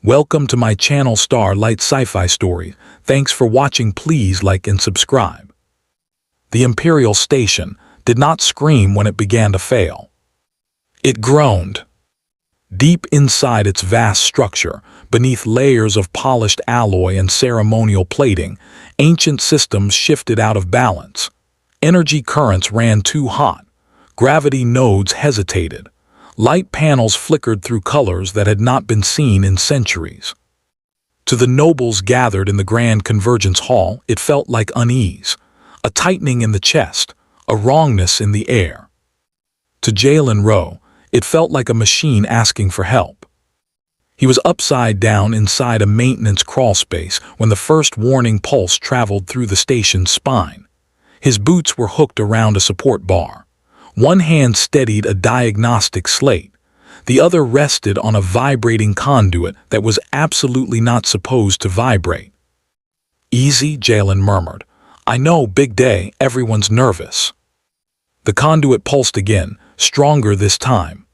Welcome to my channel Starlight Sci-Fi Stories. Thanks for watching. Please like and subscribe. The Imperial Station did not scream when it began to fail. It groaned. Deep inside its vast structure, beneath layers of polished alloy and ceremonial plating, ancient systems shifted out of balance. Energy currents ran too hot. Gravity nodes hesitated. Light panels flickered through colors that had not been seen in centuries. To the nobles gathered in the Grand Convergence Hall, it felt like unease, a tightening in the chest, a wrongness in the air. To Jalen Rowe, it felt like a machine asking for help. He was upside down inside a maintenance crawlspace when the first warning pulse traveled through the station's spine. His boots were hooked around a support bar. One hand steadied a diagnostic slate. The other rested on a vibrating conduit that was absolutely not supposed to vibrate. "Easy," Jalen murmured. "I know, big day, everyone's nervous." The conduit pulsed again, stronger this time.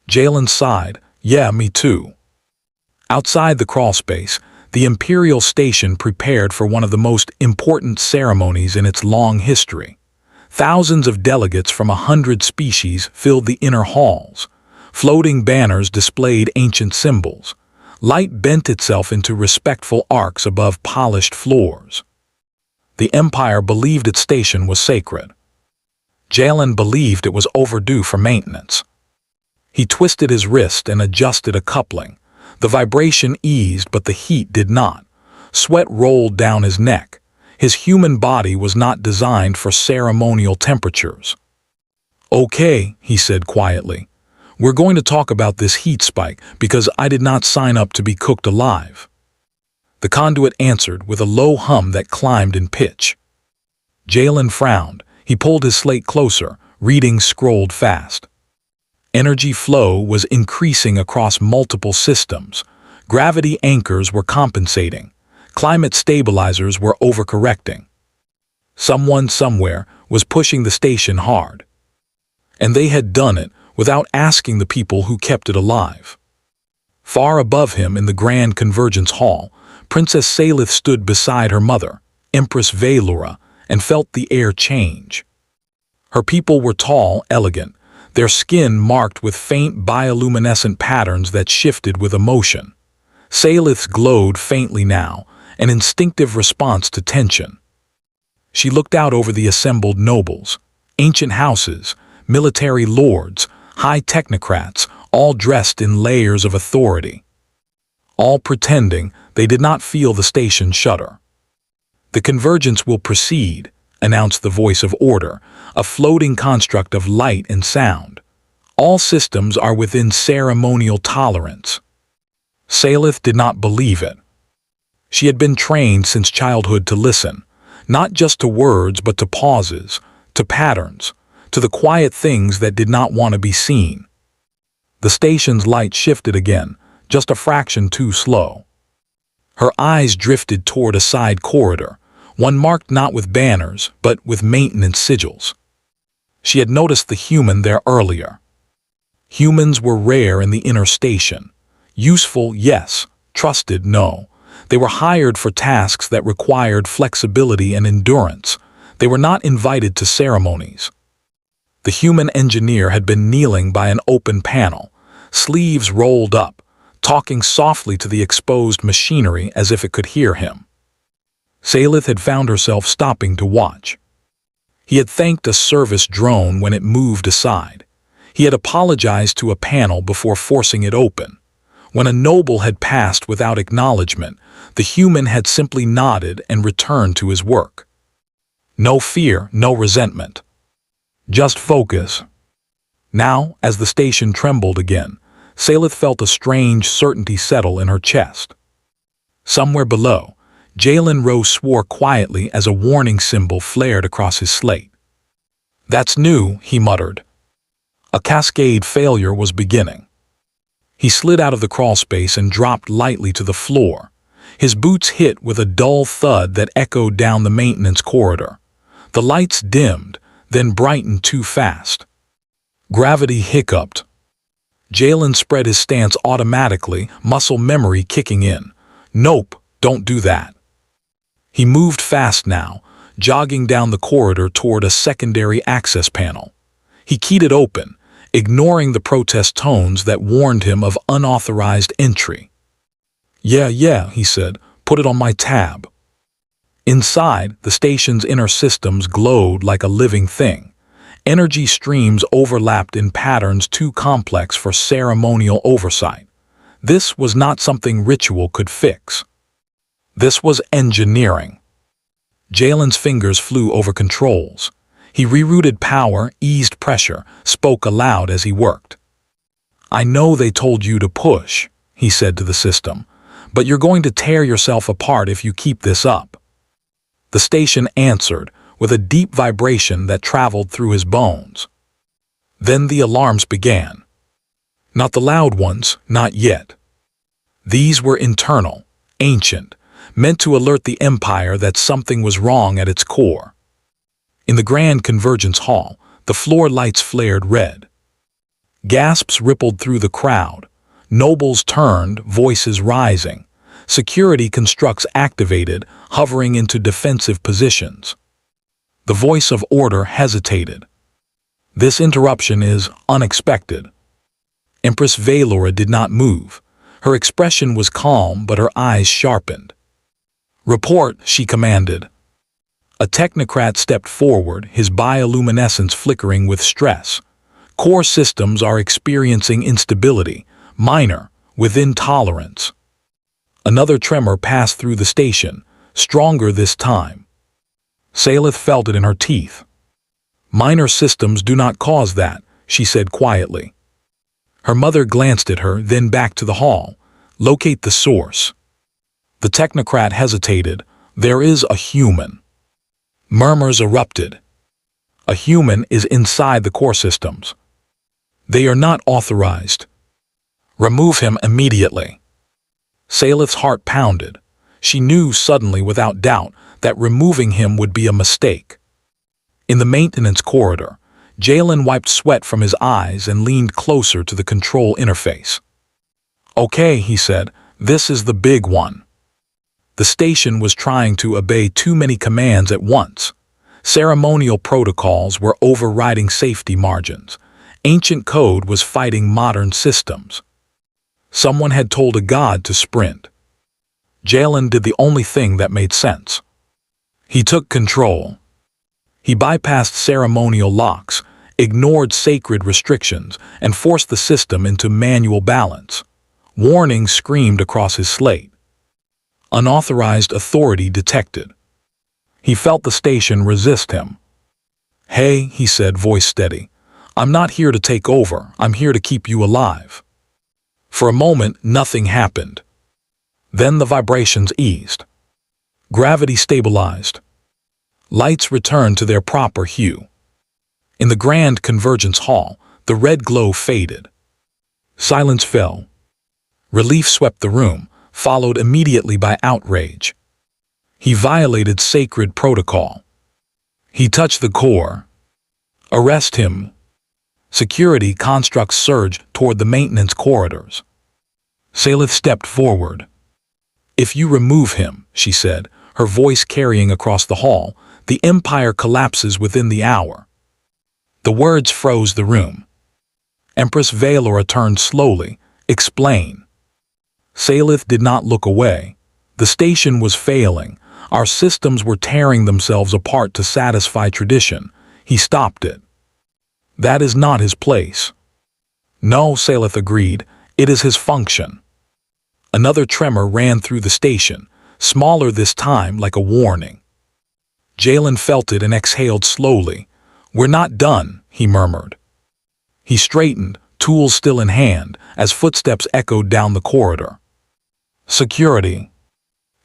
Jalen sighed. "Yeah, me too." Outside the crawlspace, the Imperial Station prepared for one of the most important ceremonies in its long history. Thousands of delegates from 100 species filled the inner halls. Floating banners displayed ancient symbols. Light bent itself into respectful arcs above polished floors. The Empire believed its station was sacred. Jalen believed it was overdue for maintenance. He twisted his wrist and adjusted a coupling. The vibration eased, but the heat did not. Sweat rolled down his neck. His human body was not designed for ceremonial temperatures. "Okay," he said quietly. "We're going to talk about this heat spike because I did not sign up to be cooked alive." The conduit answered with a low hum that climbed in pitch. Jalen frowned. He pulled his slate closer. Readings scrolled fast. Energy flow was increasing across multiple systems. Gravity anchors were compensating. Climate stabilizers were overcorrecting. Someone somewhere was pushing the station hard. And they had done it without asking the people who kept it alive. Far above him in the Grand Convergence Hall, Princess Salith stood beside her mother, Empress Velura, and felt the air change. Her people were tall, elegant, their skin marked with faint bioluminescent patterns that shifted with emotion. Salith's glowed faintly now, an instinctive response to tension. She looked out over the assembled nobles, ancient houses, military lords, high technocrats, all dressed in layers of authority. All pretending they did not feel the station shudder. "The convergence will proceed," announced the voice of order, a floating construct of light and sound. "All systems are within ceremonial tolerance." Salith did not believe it. She had been trained since childhood to listen, not just to words but to pauses, to patterns, to the quiet things that did not want to be seen. The station's light shifted again, just a fraction too slow. Her eyes drifted toward a side corridor, one marked not with banners but with maintenance sigils. She had noticed the human there earlier. Humans were rare in the inner station. Useful, yes. Trusted, no. They were hired for tasks that required flexibility and endurance. They were not invited to ceremonies. The human engineer had been kneeling by an open panel, sleeves rolled up, talking softly to the exposed machinery as if it could hear him. Salith had found herself stopping to watch. He had thanked a service drone when it moved aside. He had apologized to a panel before forcing it open. When a noble had passed without acknowledgement, the human had simply nodded and returned to his work. No fear, no resentment. Just focus. Now, as the station trembled again, Salith felt a strange certainty settle in her chest. Somewhere below, Jalen Rowe swore quietly as a warning symbol flared across his slate. "That's new," he muttered. A cascade failure was beginning. He slid out of the crawlspace and dropped lightly to the floor. His boots hit with a dull thud that echoed down the maintenance corridor. The lights dimmed, then brightened too fast. Gravity hiccuped. Jalen spread his stance automatically, muscle memory kicking in. Nope, don't do that. He moved fast now, jogging down the corridor toward a secondary access panel. He keyed it open, ignoring the protest tones that warned him of unauthorized entry. Yeah, he said, put it on my tab. Inside, the station's inner systems glowed like a living thing. Energy streams overlapped in patterns too complex for ceremonial oversight. This was not something ritual could fix. This was engineering. Jalen's fingers flew over controls. He rerouted power, eased pressure, spoke aloud as he worked. I know they told you to push, he said to the system, but you're going to tear yourself apart if you keep this up. The station answered with a deep vibration that traveled through his bones. Then the alarms began. Not the loud ones, not yet. These were internal, ancient, meant to alert the Empire that something was wrong at its core. In the Grand Convergence Hall, the floor lights flared red. Gasps rippled through the crowd. Nobles turned, voices rising. Security constructs activated, hovering into defensive positions. The voice of order hesitated. This interruption is unexpected. Empress Valora did not move. Her expression was calm, but her eyes sharpened. Report, she commanded. A technocrat stepped forward, his bioluminescence flickering with stress. Core systems are experiencing instability, minor, within tolerance. Another tremor passed through the station, stronger this time. Salith felt it in her teeth. Minor systems do not cause that, she said quietly. Her mother glanced at her, then back to the hall. Locate the source. The technocrat hesitated. There is a human. Murmurs erupted. A human is inside the core systems. They are not authorized. Remove him immediately. Salith's heart pounded. She knew suddenly, without doubt, that removing him would be a mistake. In the maintenance corridor, Jalen wiped sweat from his eyes and leaned closer to the control interface. Okay, he said, this is the big one. The station was trying to obey too many commands at once. Ceremonial protocols were overriding safety margins. Ancient code was fighting modern systems. Someone had told a god to sprint. Jalen did the only thing that made sense. He took control. He bypassed ceremonial locks, ignored sacred restrictions, and forced the system into manual balance. Warnings screamed across his slate. Unauthorized authority detected. He felt the station resist him. Hey, he said, voice steady. I'm not here to take over, I'm here to keep you alive. For a moment, nothing happened. Then the vibrations eased. Gravity stabilized. Lights returned to their proper hue. In the Grand Convergence Hall, the red glow faded. Silence fell. Relief swept the room, followed immediately by outrage. He violated sacred protocol. He touched the core. Arrest him. Security constructs surged toward the maintenance corridors. Salith stepped forward. If you remove him, she said, her voice carrying across the hall, the Empire collapses within the hour. The words froze the room. Empress Valora turned slowly. Explain. Salith did not look away. The station was failing. Our systems were tearing themselves apart to satisfy tradition. He stopped it. That is not his place. No, Salith agreed. It is his function. Another tremor ran through the station, smaller this time, like a warning. Jalen felt it and exhaled slowly. We're not done, he murmured. He straightened, tools still in hand, as footsteps echoed down the corridor. Security.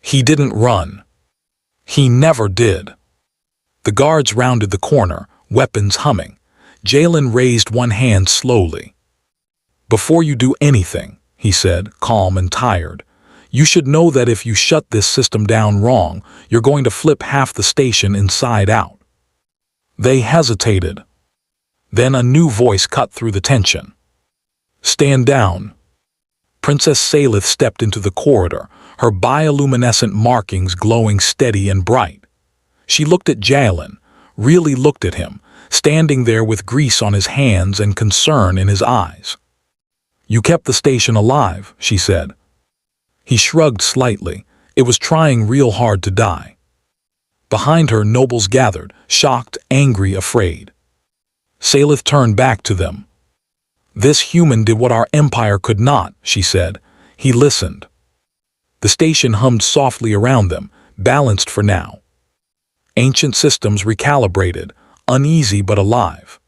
He didn't run. He never did. The guards rounded the corner, weapons humming. Jalen raised one hand slowly. Before you do anything, he said, calm and tired, you should know that if you shut this system down wrong, you're going to flip half the station inside out. They hesitated. Then a new voice cut through the tension. Stand down. Princess Salith stepped into the corridor, her bioluminescent markings glowing steady and bright. She looked at Jalen, really looked at him, standing there with grease on his hands and concern in his eyes. You kept the station alive, she said. He shrugged slightly. It was trying real hard to die. Behind her, nobles gathered, shocked, angry, afraid. Salith turned back to them. This human did what our empire could not, she said. He listened. The station hummed softly around them, balanced for now. Ancient systems recalibrated, uneasy but alive.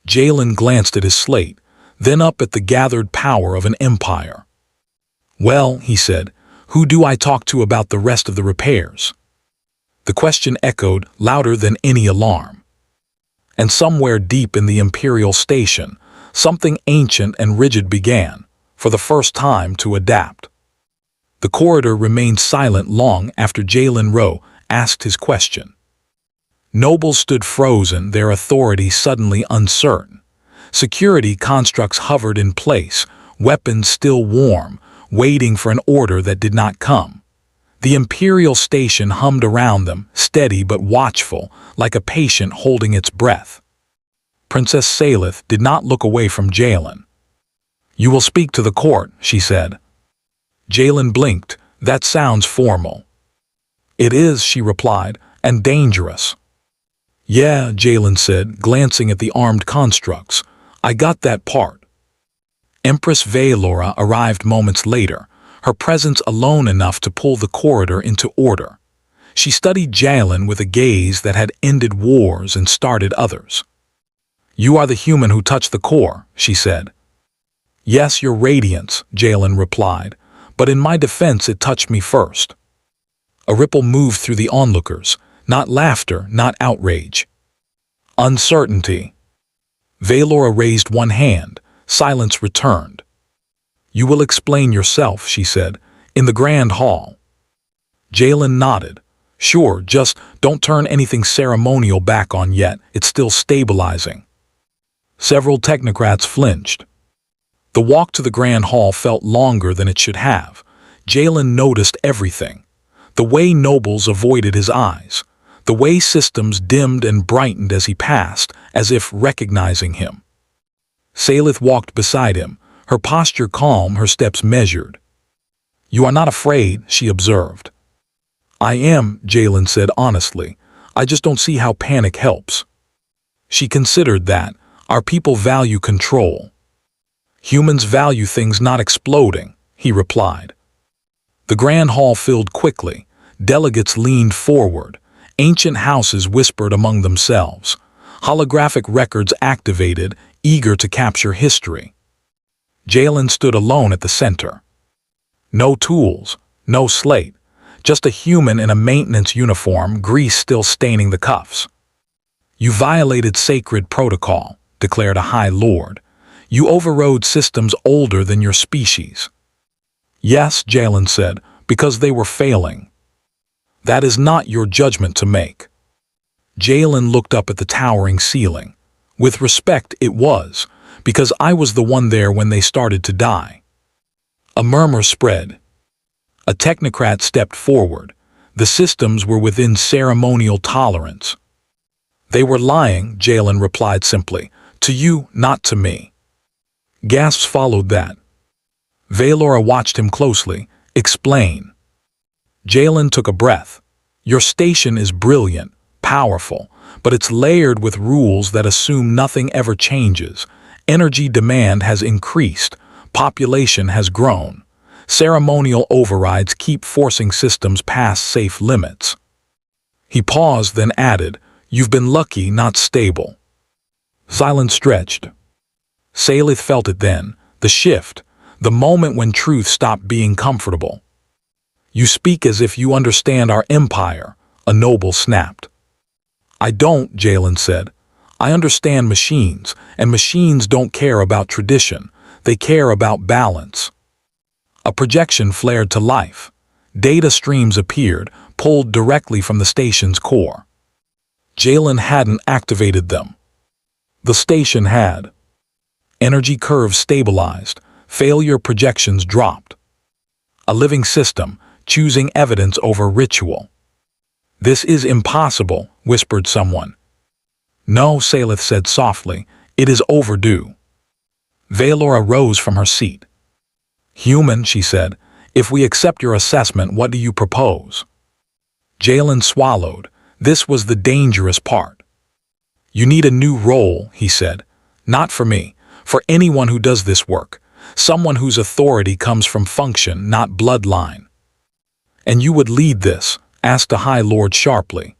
Jalen glanced at his slate, then up at the gathered power of an empire. Well, he said, who do I talk to about the rest of the repairs? The question echoed louder than any alarm. And somewhere deep in the Imperial Station, something ancient and rigid began, for the first time, to adapt. The corridor remained silent long after Jalen Rowe asked his question. Nobles stood frozen, their authority suddenly uncertain. Security constructs hovered in place, weapons still warm, waiting for an order that did not come. The Imperial Station hummed around them, steady but watchful, like a patient holding its breath. Princess Salith did not look away from Jalen. You will speak to the court, she said. Jalen blinked. That sounds formal. It is, she replied, and dangerous. Yeah, Jalen said, glancing at the armed constructs. I got that part. Empress Valora arrived moments later, her presence alone enough to pull the corridor into order. She studied Jalen with a gaze that had ended wars and started others. You are the human who touched the core, she said. Yes, your radiance, Jalen replied, but in my defense it touched me first. A ripple moved through the onlookers, not laughter, not outrage. Uncertainty. Valora raised one hand. Silence returned. You will explain yourself, she said, in the grand hall. Jalen nodded. Sure, just don't turn anything ceremonial back on yet. It's still stabilizing. Several technocrats flinched. The walk to the grand hall felt longer than it should have. Jalen noticed everything. The way nobles avoided his eyes. The way systems dimmed and brightened as he passed, as if recognizing him. Salith walked beside him, her posture calm, her steps measured. You are not afraid, she observed. I am, Jalen said honestly. I just don't see how panic helps. She considered that. Our people value control. Humans value things not exploding, he replied. The grand hall filled quickly. Delegates leaned forward. Ancient houses whispered among themselves. Holographic records activated, eager to capture history. Jalen stood alone at the center. No tools, no slate, just a human in a maintenance uniform, grease still staining the cuffs. You violated sacred protocol, declared a high lord. You overrode systems older than your species. Yes, Jalen said, because they were failing. That is not your judgment to make. Jalen looked up at the towering ceiling. With respect, it was, because I was the one there when they started to die. A murmur spread. A technocrat stepped forward. The systems were within ceremonial tolerance. They were lying, Jalen replied simply. To you, not to me. Gasps followed that. Valora watched him closely. Explain. Jalen took a breath. Your station is brilliant, powerful, but it's layered with rules that assume nothing ever changes. Energy demand has increased. Population has grown. Ceremonial overrides keep forcing systems past safe limits. He paused, then added, You've been lucky, not stable. Silence stretched. Salith felt it then, the shift, the moment when truth stopped being comfortable. You speak as if you understand our empire, a noble snapped. I don't, Jalen said. I understand machines, and machines don't care about tradition. They care about balance. A projection flared to life. Data streams appeared, pulled directly from the station's core. Jalen hadn't activated them. The station had. Energy curves stabilized. Failure projections dropped. A living system, choosing evidence over ritual. "This is impossible," whispered someone. "No," Salith said softly, "it is overdue." Valora rose from her seat. "Human," she said, "if we accept your assessment, what do you propose?" Jalen swallowed. This was the dangerous part. "You need a new role," he said. "Not for me, for anyone who does this work. Someone whose authority comes from function, not bloodline." "And you would lead this?" asked the High Lord sharply.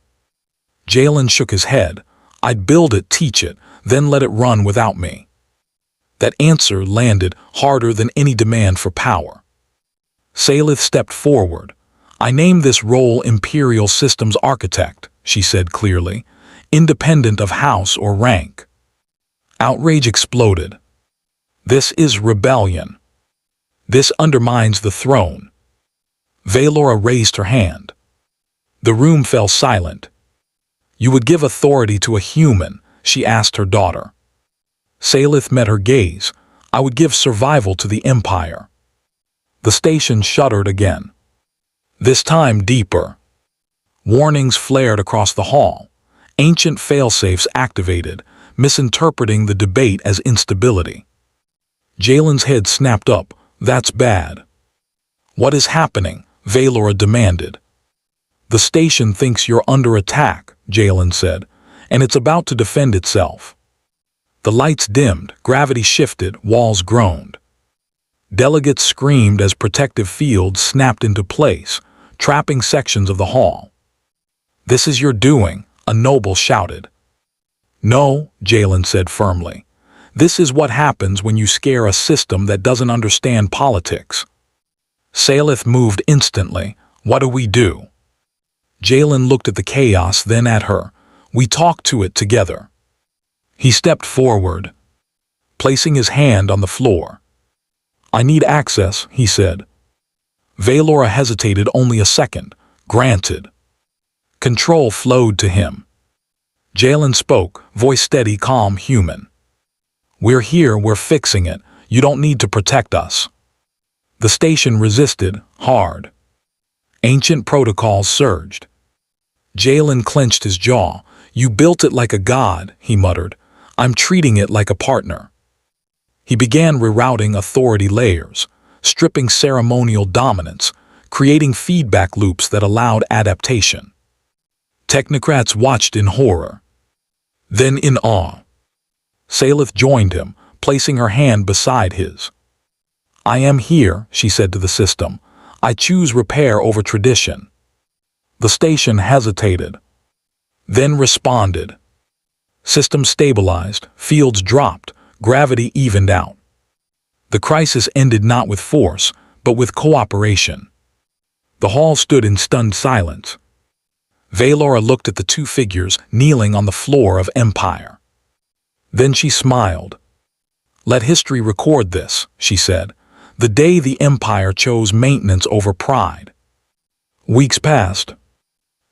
Jalen shook his head. "I'd build it, teach it, then let it run without me." That answer landed harder than any demand for power. Salith stepped forward. "I name this role Imperial Systems Architect," she said clearly, "independent of house or rank." Outrage exploded. "This is rebellion. This undermines the throne." Valora raised her hand. The room fell silent. "You would give authority to a human?" she asked her daughter. Salith met her gaze. "I would give survival to the Empire." The station shuddered again. This time deeper. Warnings flared across the hall. Ancient failsafes activated, misinterpreting the debate as instability. Jalen's head snapped up. "That's bad." "What is happening?" Valora demanded. "The station thinks you're under attack," Jalen said, "and it's about to defend itself." The lights dimmed, gravity shifted, walls groaned. Delegates screamed as protective fields snapped into place, trapping sections of the hall. "This is your doing," a noble shouted. "No," Jalen said firmly. "This is what happens when you scare a system that doesn't understand politics." Salith moved instantly. "What do we do?" Jalen looked at the chaos, then at her. "We talk to it together." He stepped forward, placing his hand on the floor. "I need access," he said. Valora hesitated only a second. "Granted." Control flowed to him. Jalen spoke, voice steady, calm, human. "We're here, we're fixing it. You don't need to protect us." The station resisted, hard. Ancient protocols surged. Jalen clenched his jaw. "You built it like a god," he muttered. "I'm treating it like a partner." He began rerouting authority layers, stripping ceremonial dominance, creating feedback loops that allowed adaptation. Technocrats watched in horror. Then in awe. Salith joined him, placing her hand beside his. "I am here," she said to the system. "I choose repair over tradition." The station hesitated, then responded. System stabilized, fields dropped, gravity evened out. The crisis ended not with force, but with cooperation. The hall stood in stunned silence. Valora looked at the two figures kneeling on the floor of Empire. Then she smiled. "Let history record this," she said. "The day the Empire chose maintenance over pride." Weeks passed.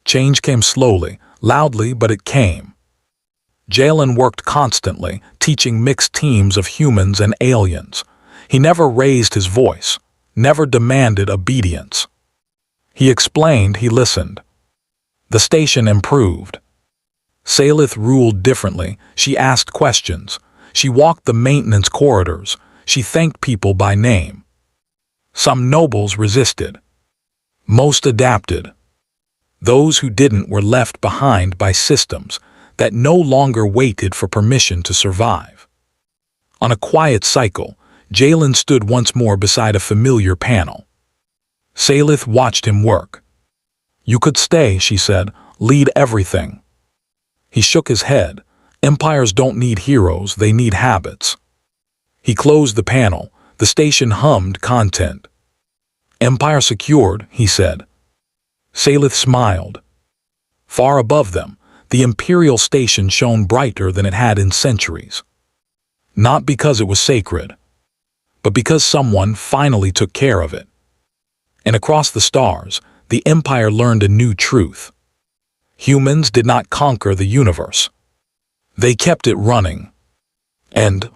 Change came slowly, loudly, but it came. Jalen worked constantly, teaching mixed teams of humans and aliens. He never raised his voice, never demanded obedience. He explained, he listened. The station improved. Salith ruled differently. She asked questions. She walked the maintenance corridors. She thanked people by name. Some nobles resisted. Most adapted. Those who didn't were left behind by systems that no longer waited for permission to survive. On a quiet cycle, Jalen stood once more beside a familiar panel. Salith watched him work. "You could stay," she said. "Lead everything." He shook his head. "Empires don't need heroes, they need habits." He closed the panel. The station hummed content. "Empire secured," he said. Salith smiled. Far above them, the Imperial station shone brighter than it had in centuries. Not because it was sacred, but because someone finally took care of it. And across the stars, the Empire learned a new truth. Humans did not conquer the universe. They kept it running. And